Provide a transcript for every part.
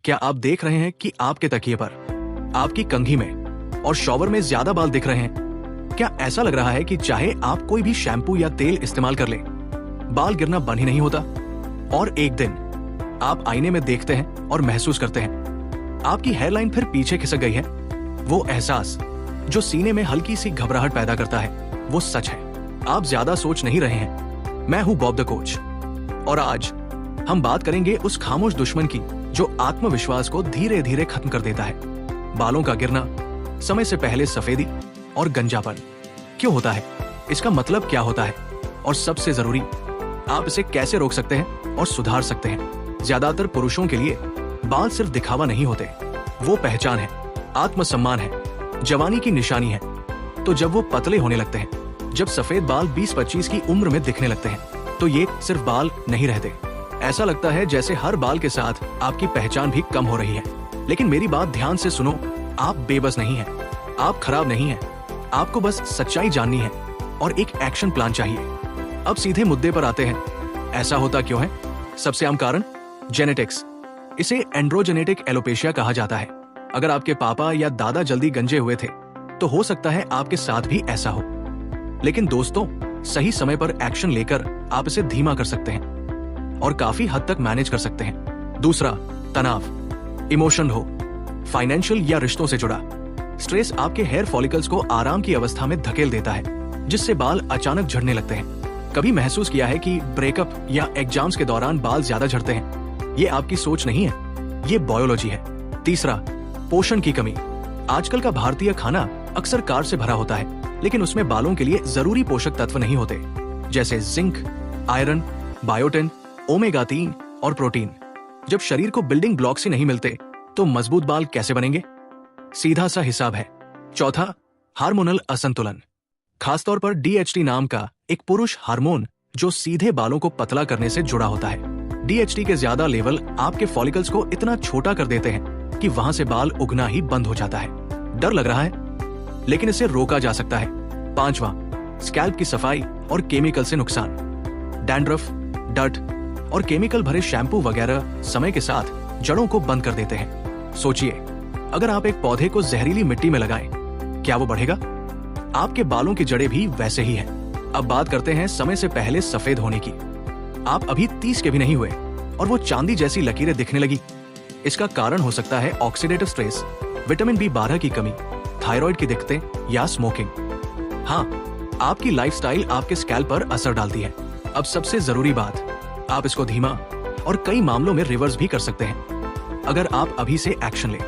क्या आप देख रहे हैं कि आपके तकिए पर, आपकी कंघी में और शॉवर में ज्यादा बाल दिख रहे हैं? क्या ऐसा लग रहा है कि चाहे आप कोई भी शैम्पू या तेल इस्तेमाल कर लें, बाल गिरना बंद ही नहीं होता? और एक दिन आप आईने में देखते हैं और महसूस करते हैं आपकी हेयरलाइन फिर पीछे खिसक गई है। वो एहसास जो सीने में हल्की सी घबराहट पैदा करता है, वो सच है। आप ज्यादा सोच नहीं रहे हैं। मैं हूं बॉब द कोच और आज हम बात करेंगे उस खामोश दुश्मन की जो आत्मविश्वास को धीरे धीरे खत्म कर देता है। बालों का गिरना, समय से पहले सफेदी और गंजापन क्यों होता है, इसका मतलब क्या होता है और सबसे जरूरी, आप इसे कैसे रोक सकते हैं और सुधार सकते हैं। ज्यादातर पुरुषों के लिए बाल सिर्फ दिखावा नहीं होते, वो पहचान है, आत्मसम्मान है, जवानी की निशानी है। तो जब वो पतले होने लगते हैं, जब सफेद बाल 20-25 की उम्र में दिखने लगते हैं, तो ये सिर्फ बाल नहीं रहते। ऐसा लगता है जैसे हर बाल के साथ आपकी पहचान भी कम हो रही है। लेकिन मेरी बात ध्यान से सुनो, आप बेबस नहीं हैं, आप खराब नहीं हैं, आपको बस सच्चाई जाननी है और एक एक्शन प्लान चाहिए। अब सीधे मुद्दे पर आते हैं, ऐसा होता क्यों है? सबसे आम कारण जेनेटिक्स। इसे एंड्रोजेनेटिक एलोपेशिया कहा जाता है। अगर आपके पापा या दादा जल्दी गंजे हुए थे, तो हो सकता है आपके साथ भी ऐसा हो। लेकिन दोस्तों, सही समय पर एक्शन लेकर आप इसे धीमा कर सकते हैं और काफी हद तक मैनेज कर सकते हैं। दूसरा, तनाव, इमोशन हो, फाइनेंशियल या रिश्तों से जुड़ा। स्ट्रेस आपके हेयर फॉलिकल्स को आराम की अवस्था में धकेल देता है, जिससे बाल अचानक झड़ने लगते हैं। कभी महसूस किया है कि ब्रेकअप या एग्जाम्स के दौरान बाल ज्यादा झड़ते हैं? ये आपकी सोच नहीं है, ये बायोलॉजी है। तीसरा, पोषण की कमी। आजकल का भारतीय खाना अक्सर कार्ब से भरा होता है, लेकिन उसमें बालों के लिए जरूरी पोषक तत्व नहीं होते, जैसे जिंक, आयरन, बायोटिन, ओमेगा 3 और प्रोटीन। जब शरीर को बिल्डिंग ब्लॉक्स ही नहीं मिलते, तो मजबूत बाल कैसे बनेंगे? सीधा सा हिसाब है। चौथा, हार्मोनल असंतुलन। खासतौर पर DHT नाम का एक पुरुष हार्मोन जो सीधे बालों को पतला करने से जुड़ा होता है। DHT के ज्यादा लेवल आपके फॉलिकल्स को इतना छोटा कर देते हैं कि वहां से बाल उगना ही बंद हो जाता है। डर लग रहा है? लेकिन इसे रोका जा सकता है। पांचवा, स्कैल्प की सफाई और केमिकल से नुकसान। डैंड्रफ, डट और केमिकल भरे शैम्पू वगैरह समय के साथ जड़ों को बंद कर देते हैं। सोचिए, अगर आप एक पौधे को जहरीली मिट्टी में लगाएं, क्या वो बढ़ेगा? आपके बालों की जड़ें भी वैसे ही हैं। अब बात करते हैं समय से पहले सफेद होने की। आप अभी 30 के भी नहीं हुए और वो चांदी जैसी लकीरें दिखने लगी। इसका कारण हो सकता है ऑक्सीडेटिव स्ट्रेस, विटामिन B12 की कमी, थायराइड की दिक्कतें या स्मोकिंग। हाँ, आपकी लाइफस्टाइल आपके स्कैल्प पर असर डालती है। अब सबसे जरूरी बात, आप इसको धीमा और कई मामलों में रिवर्स भी कर सकते हैं अगर आप अभी से एक्शन लें।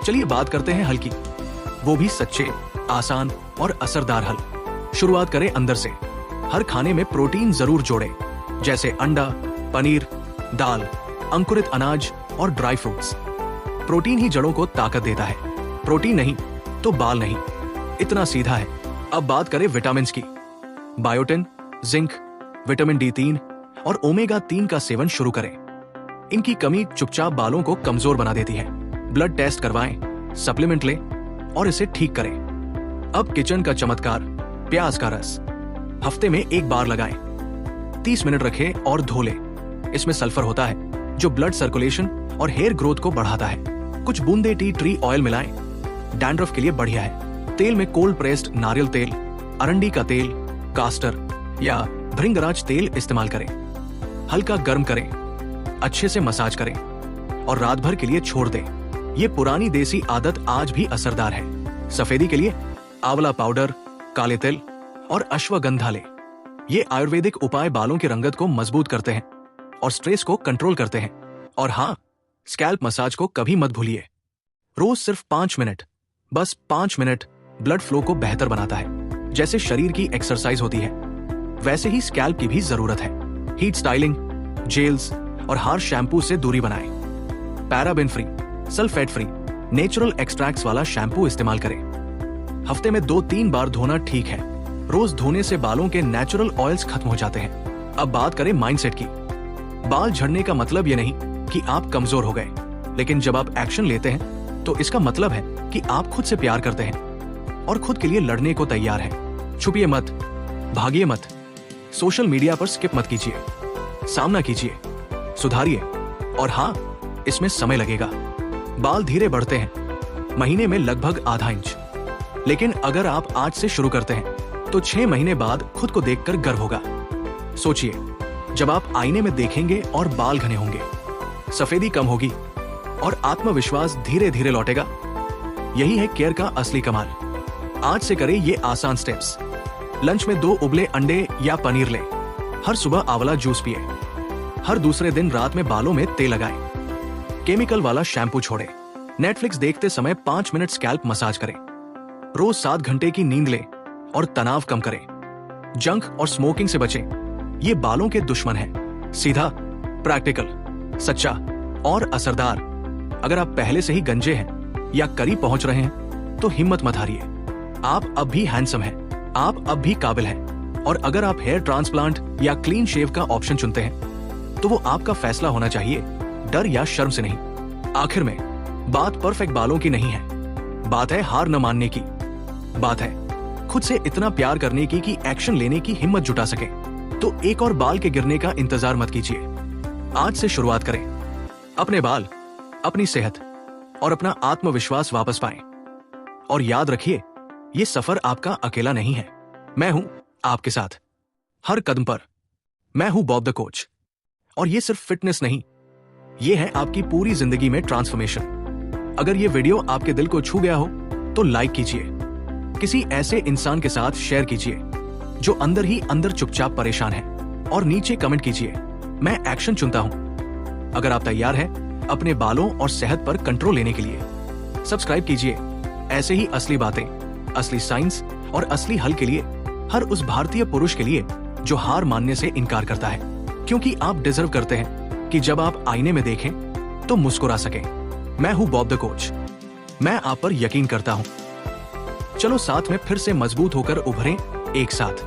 चलिए बात करते हैं हल की, वो भी सच्चे, आसान और असरदार हल। शुरुआत करें अंदर से। हर खाने में प्रोटीन जरूर जोड़ें, जैसे अंडा, पनीर, दाल, अंकुरित अनाज और ड्राई फ्रूट्स। प्रोटीन ही जड़ों को ताकत देता है। प्रोटीन नहीं तो बाल नहीं, इतना सीधा है। अब बात करें विटामिन की। बायोटिन, जिंक, विटामिन D3 और ओमेगा 3 का सेवन शुरू करें। इनकी कमी चुपचाप बालों को कमजोर बना देती है। ब्लड टेस्ट करवाएं, सप्लीमेंट लें और इसे ठीक करें। अब किचन का चमत्कार, प्याज का रस। हफ्ते में एक बार लगाएं, 30 मिनट रखें और धो लें। इसमें सल्फर होता है जो ब्लड सर्कुलेशन और हेयर ग्रोथ को बढ़ाता है। कुछ बूंदे टी ट्री ऑयल मिलाएं, डैंड्रफ के लिए बढ़िया है। तेल में कोल्ड प्रेस्ड नारियल तेल, अरंडी का तेल, कास्टर या भृंगराज तेल इस्तेमाल करें। हल्का गर्म करें, अच्छे से मसाज करें और रात भर के लिए छोड़ दें। ये पुरानी देसी आदत आज भी असरदार है। सफेदी के लिए आंवला पाउडर, काले तिल और अश्वगंधा लें। ये आयुर्वेदिक उपाय बालों की रंगत को मजबूत करते हैं और स्ट्रेस को कंट्रोल करते हैं। और हाँ, स्कैल्प मसाज को कभी मत भूलिए। रोज सिर्फ 5 मिनट, बस 5 मिनट ब्लड फ्लो को बेहतर बनाता है। जैसे शरीर की एक्सरसाइज होती है, वैसे ही स्कैल्प की भी जरूरत है। हीट स्टाइलिंग, जेल्स और हार्श शैम्पू से दूरी बनाएं। Paraben free, sulphate free, natural extracts वाला शैम्पू इस्तेमाल करें। हफ्ते में 2-3 बार धोना ठीक है। रोज धोने से बालों के नेचुरल ऑयल्स खत्म हो जाते हैं। अब बात करें माइंडसेट की। बाल झड़ने का मतलब ये नहीं कि आप कमजोर हो गए, लेकिन जब आप एक्शन लेते हैं तो इसका मतलब है कि आप खुद से प्यार करते हैं और खुद के लिए लड़ने को तैयार हैं। छुपिए मत, भागिए मत, सोशल मीडिया पर स्किप मत कीजिए, सामना कीजिए, सुधारिए। और हाँ, इसमें समय लगेगा, बाल धीरे बढ़ते हैं, महीने में लगभग आधा इंच। लेकिन अगर आप आज से शुरू करते हैं तो 6 महीने बाद खुद को देखकर गर्व होगा। सोचिए, जब आप आईने में देखेंगे और बाल घने होंगे, सफेदी कम होगी और आत्मविश्वास धीरे धीरे लौटेगा। यही है केयर का असली कमाल। आज से करें ये आसान स्टेप्स। लंच में 2 उबले अंडे या पनीर लें। हर सुबह आंवला जूस पिए। हर दूसरे दिन रात में बालों में तेल लगाएं। केमिकल वाला शैम्पू छोड़ें। नेटफ्लिक्स देखते समय 5 मिनट स्कैल्प मसाज करें। रोज 7 घंटे की नींद लें और तनाव कम करें। जंक और स्मोकिंग से बचें। ये बालों के दुश्मन हैं। सीधा, प्रैक्टिकल, सच्चा और असरदार। अगर आप पहले से ही गंजे हैं या करीब पहुंच रहे हैं तो हिम्मत मत हारिए। आप अब भी हैंडसम हैं, आप अब भी काबिल हैं। और अगर आप हेयर ट्रांसप्लांट या क्लीन शेव का ऑप्शन चुनते हैं तो वो आपका फैसला होना चाहिए, डर या शर्म से नहीं। आखिर में बात परफेक्ट बालों की नहीं है, बात है हार न मानने की। बात है खुद से इतना प्यार करने की कि एक्शन लेने की हिम्मत जुटा सके। तो एक और बाल के गिरने का इंतजार मत कीजिए। आज से शुरुआत करें। अपने बाल, अपनी सेहत और अपना आत्मविश्वास वापस पाएं। और याद रखिए, ये सफर आपका अकेला नहीं है। मैं हूं आपके साथ हर कदम पर। मैं हूं बॉब द कोच। और ये सिर्फ फिटनेस नहीं, ये है आपकी पूरी जिंदगी में ट्रांसफॉर्मेशन। अगर ये वीडियो आपके दिल को छू गया हो तो लाइक कीजिए, किसी ऐसे इंसान के साथ शेयर कीजिए जो अंदर ही अंदर चुपचाप परेशान है, और नीचे कमेंट कीजिए, मैं एक्शन चुनता हूं। अगर आप तैयार हैं अपने बालों और सेहत पर कंट्रोल लेने के लिए, सब्सक्राइब कीजिए ऐसे ही असली बातें, असली साइंस और असली हल के लिए, हर उस भारतीय पुरुष के लिए जो हार मानने से इनकार करता है। क्योंकि आप डिजर्व करते हैं कि जब आप आईने में देखें तो मुस्कुरा सकें। मैं हूं बॉब द कोच। मैं आप पर यकीन करता हूं। चलो साथ में फिर से मजबूत होकर उभरें, एक साथ।